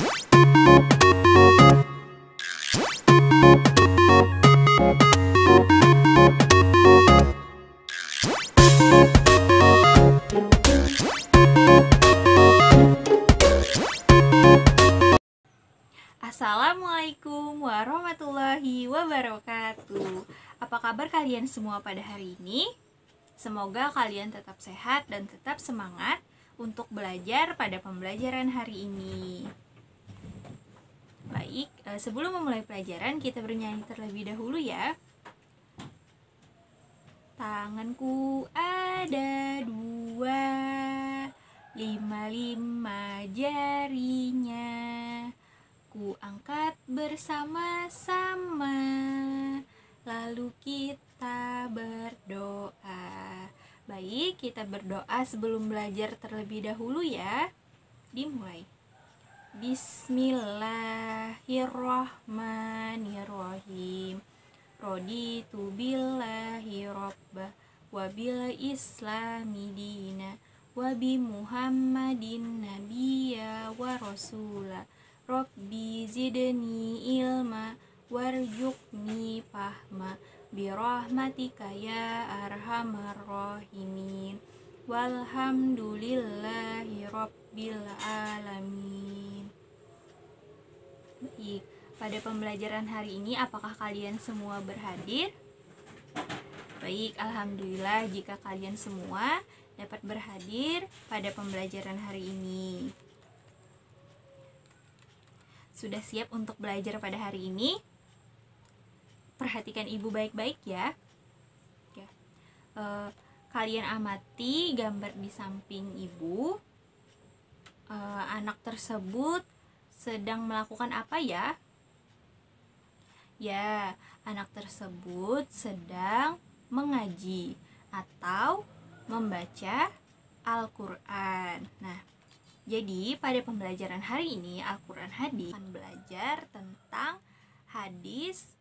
Assalamualaikum warahmatullahi wabarakatuh. Apa kabar kalian semua pada hari ini? Semoga kalian tetap sehat dan tetap semangat untuk belajar pada pembelajaran hari ini. Baik, sebelum memulai pelajaran kita bernyanyi terlebih dahulu ya. Tanganku ada dua, lima jarinya, ku angkat bersama-sama, lalu kita berdoa. Baik, kita berdoa sebelum belajar terlebih dahulu ya. Dimulai. Bismillahirrahmanirrahim. Raditu billahi rabbah wa bil islami dina wa bi Muhammadin nabiyya wa rasula. Rabbi zidni ilma warzuqni fahma birahmatika ya arhamar rahimin walhamdulillahi rabbil alamin. Baik, pada pembelajaran hari ini apakah kalian semua berhadir? Baik, alhamdulillah jika kalian semua dapat berhadir pada pembelajaran hari ini. Sudah siap untuk belajar pada hari ini? Perhatikan ibu baik-baik ya. Kalian amati gambar di samping ibu. Anak tersebut sedang melakukan apa ya? Ya, anak tersebut sedang mengaji atau membaca Al-Quran. Nah, jadi pada pembelajaran hari ini Al-Quran Hadis akan belajar tentang hadis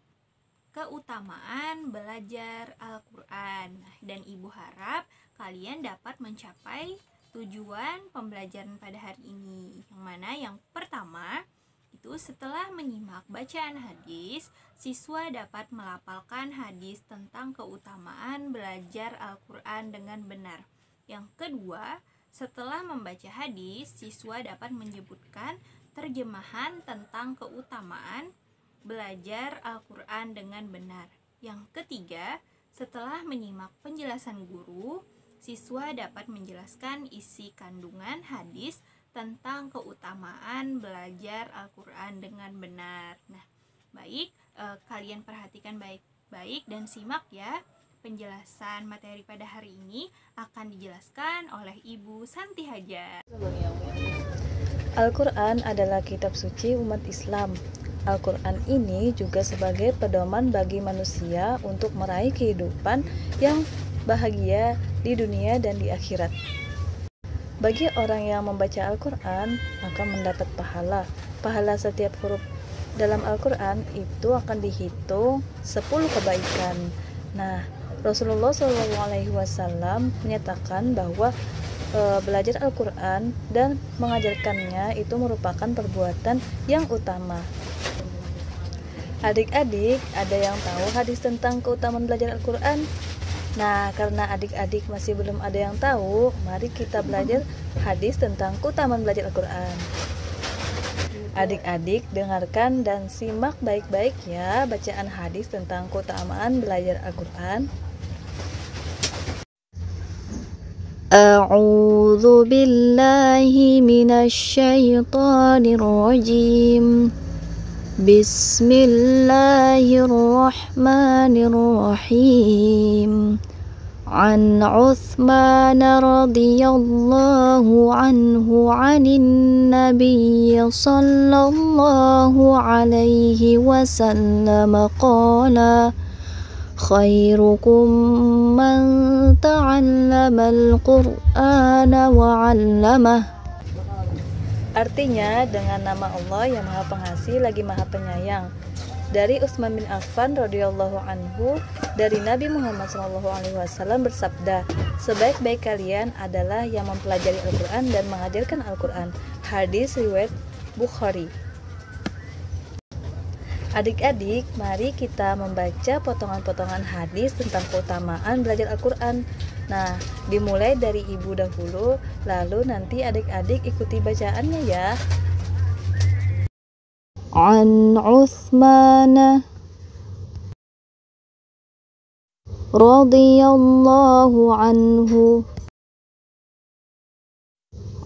keutamaan belajar Al-Quran. Dan ibu harap kalian dapat mencapai tujuan pembelajaran pada hari ini. Yang mana yang pertama itu setelah menyimak bacaan hadis, siswa dapat melafalkan hadis tentang keutamaan belajar Al-Quran dengan benar. Yang kedua, setelah membaca hadis, siswa dapat menyebutkan terjemahan tentang keutamaan belajar Al-Quran dengan benar. Yang ketiga, setelah menyimak penjelasan guru, siswa dapat menjelaskan isi kandungan hadis tentang keutamaan belajar Al-Quran dengan benar. Nah, baik, kalian perhatikan baik-baik dan simak ya. Penjelasan materi pada hari ini akan dijelaskan oleh Ibu Santi Hajar. Al-Quran adalah kitab suci umat Islam. Al-Quran ini juga sebagai pedoman bagi manusia untuk meraih kehidupan yang bahagia di dunia dan di akhirat. Bagi orang yang membaca Al-Quran akan mendapat pahala. Pahala setiap huruf dalam Al-Quran itu akan dihitung 10 kebaikan. Nah, Rasulullah SAW menyatakan bahwa belajar Al-Quran dan mengajarkannya itu merupakan perbuatan yang utama. Adik-adik, ada yang tahu hadis tentang keutamaan belajar Al-Quran? Nah, karena adik-adik masih belum ada yang tahu, mari kita belajar hadis tentang keutamaan belajar Al-Quran. Adik-adik dengarkan dan simak baik-baik ya bacaan hadis tentang keutamaan belajar Al-Quran. A'udzu billahi minasyaitonir rajim. Bismillahirrahmanirrahim. An Uthman radhiyallahu anhu 'anin nabiy sallallahu alaihi wasallam qala khairukum man ta'allamal Qur'ana wa 'allamah. Artinya, dengan nama Allah yang Maha Pengasih lagi Maha Penyayang. Dari Utsman bin Affan radhiyallahu anhu, dari Nabi Muhammad SAW bersabda, sebaik-baik kalian adalah yang mempelajari Al-Quran dan mengajarkan Al-Quran. Hadis riwayat Bukhari. Adik-adik, mari kita membaca potongan-potongan hadis tentang keutamaan belajar Al-Quran. Nah, dimulai dari ibu dahulu, lalu nanti adik-adik ikuti bacaannya ya. An Uthman radhiyallahu anhu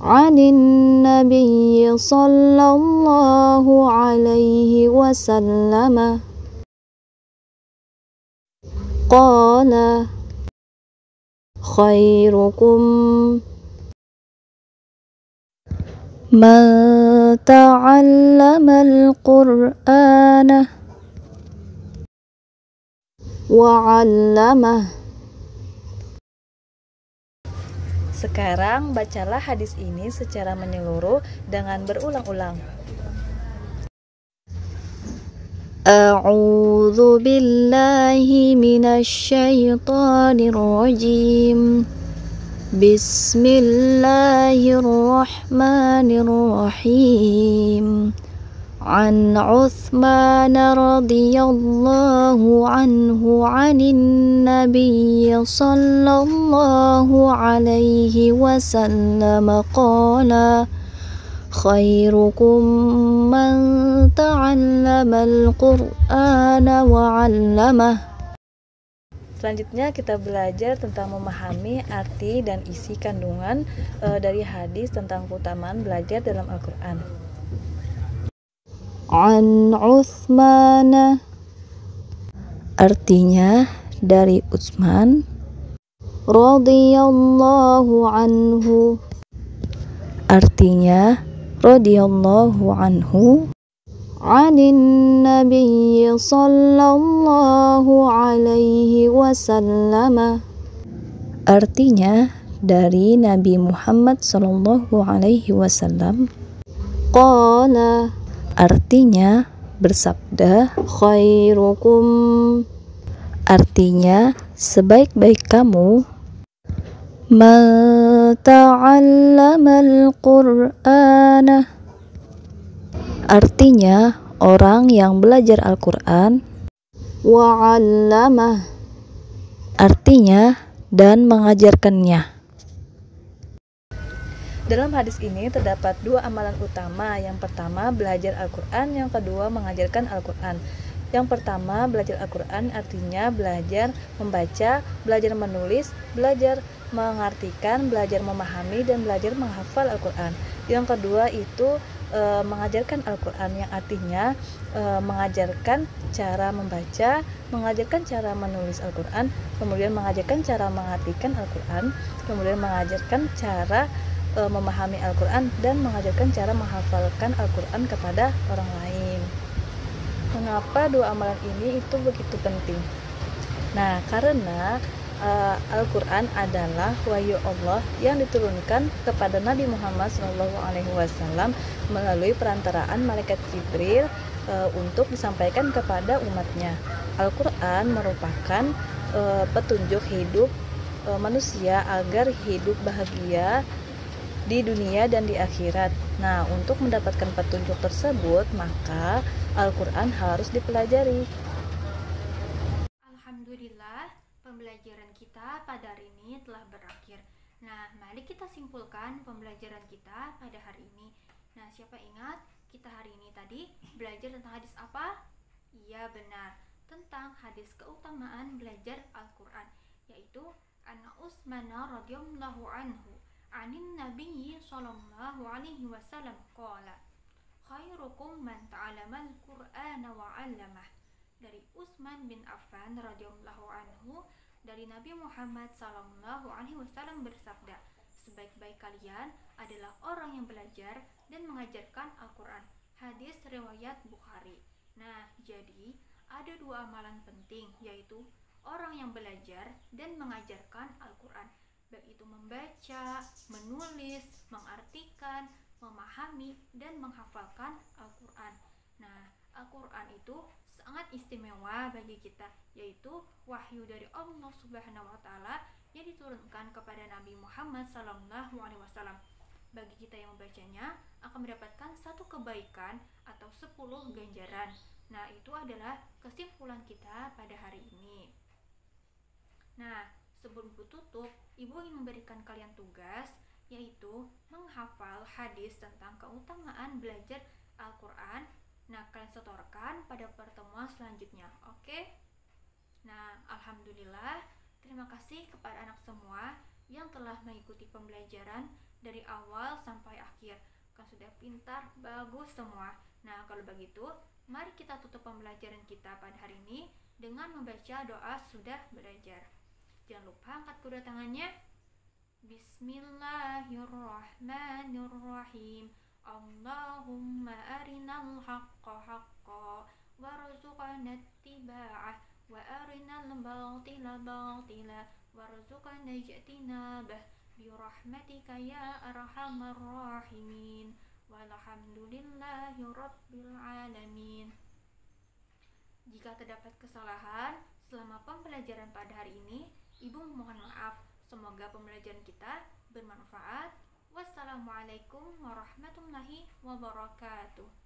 عن النبي صلى الله عليه وسلم قال خيركم من تعلم القرآن وعلمه. Sekarang bacalah hadis ini secara menyeluruh dengan berulang-ulang. A'udzu billahi minasyaitonir rajim. Bismillahirrahmanirrahim. An Uthman radhiyallahu anhu 'anin nabiy sallallahu alaihi wasallam qala khairukum man ta'allamal qur'ana wa 'allamah. Selanjutnya kita belajar tentang memahami arti dan isi kandungan dari hadis tentang keutamaan belajar dalam Al-Quran. An Uthman, artinya dari Utsman, radhiyallahu anhu, artinya radhiyallahu anhu, anin nabiyyi sallallahu alaihi wasallam, artinya dari Nabi Muhammad sallallahu alaihi wasallam. Qala, artinya bersabda. Khairukum, artinya sebaik-baik kamu. Man ta'allamal qur'ana, artinya orang yang belajar Al-Quran. Wa 'allamah, artinya dan mengajarkannya. Dalam hadis ini terdapat dua amalan utama. Yang pertama belajar Al-Quran, yang kedua mengajarkan Al-Quran. Yang pertama belajar Al-Quran artinya belajar membaca, belajar menulis, belajar mengartikan, belajar memahami, dan belajar menghafal Al-Quran. Yang kedua itu mengajarkan Al-Quran, yang artinya mengajarkan cara membaca, mengajarkan cara menulis Al-Quran, kemudian mengajarkan cara mengartikan Al-Quran, kemudian mengajarkan cara memahami Al-Quran, dan mengajarkan cara menghafalkan Al-Quran kepada orang lain. Mengapa dua amalan ini itu begitu penting? Nah, karena Al-Quran adalah wahyu Allah yang diturunkan kepada Nabi Muhammad SAW melalui perantaraan malaikat Jibril untuk disampaikan kepada umatnya. Al-Quran merupakan petunjuk hidup manusia agar hidup bahagia di dunia dan di akhirat. Nah, untuk mendapatkan petunjuk tersebut, maka Al-Quran harus dipelajari. Alhamdulillah, pembelajaran kita pada hari ini telah berakhir. Nah, mari kita simpulkan pembelajaran kita pada hari ini. Nah, siapa ingat kita hari ini tadi belajar tentang hadis apa? Iya, benar, tentang hadis keutamaan belajar Al-Quran, yaitu An Utsman radhiyallahu anhu anin nabiyyi sallallahu alaihi wasallam qala khairukum man ta'alamal qur'ana wa 'allamah. Dari Utsman bin Affan radhiyallahu anhu, dari Nabi Muhammad sallallahu alaihi wasallam bersabda, sebaik-baik kalian adalah orang yang belajar dan mengajarkan Al-Quran. Hadis riwayat Bukhari. Nah, jadi ada dua amalan penting, yaitu orang yang belajar dan mengajarkan Al-Quran, baik itu membaca, menulis, mengartikan, memahami, dan menghafalkan Al-Quran. Nah, Al-Quran itu sangat istimewa bagi kita, yaitu wahyu dari Allah Subhanahu wa Ta'ala yang diturunkan kepada Nabi Muhammad SAW. Bagi kita yang membacanya akan mendapatkan 1 satu kebaikan atau 10 ganjaran. Nah, itu adalah kesimpulan kita pada hari ini. Nah, sebelum tutup, Ibu ingin memberikan kalian tugas, yaitu menghafal hadis tentang keutamaan belajar Al-Quran. Nah, kalian setorkan pada pertemuan selanjutnya, oke? Nah, alhamdulillah, terima kasih kepada anak semua yang telah mengikuti pembelajaran dari awal sampai akhir. Kalian sudah pintar, bagus semua. Nah, kalau begitu, mari kita tutup pembelajaran kita pada hari ini dengan membaca doa sudah belajar. Jangan lupa angkat kedua tangannya. Bismillahirrahmanirrahim. Allahumma arinal haqqa haqqa warzuqna ittiba'ah wa arinal batila batila warzuqna ijtinabah birahmatika ya arhamar rahimin. Walhamdulillahi rabbil alamin. Jika terdapat kesalahan selama pembelajaran pada hari ini, Ibu mohon maaf. Semoga pembelajaran kita bermanfaat. Wassalamualaikum warahmatullahi wabarakatuh.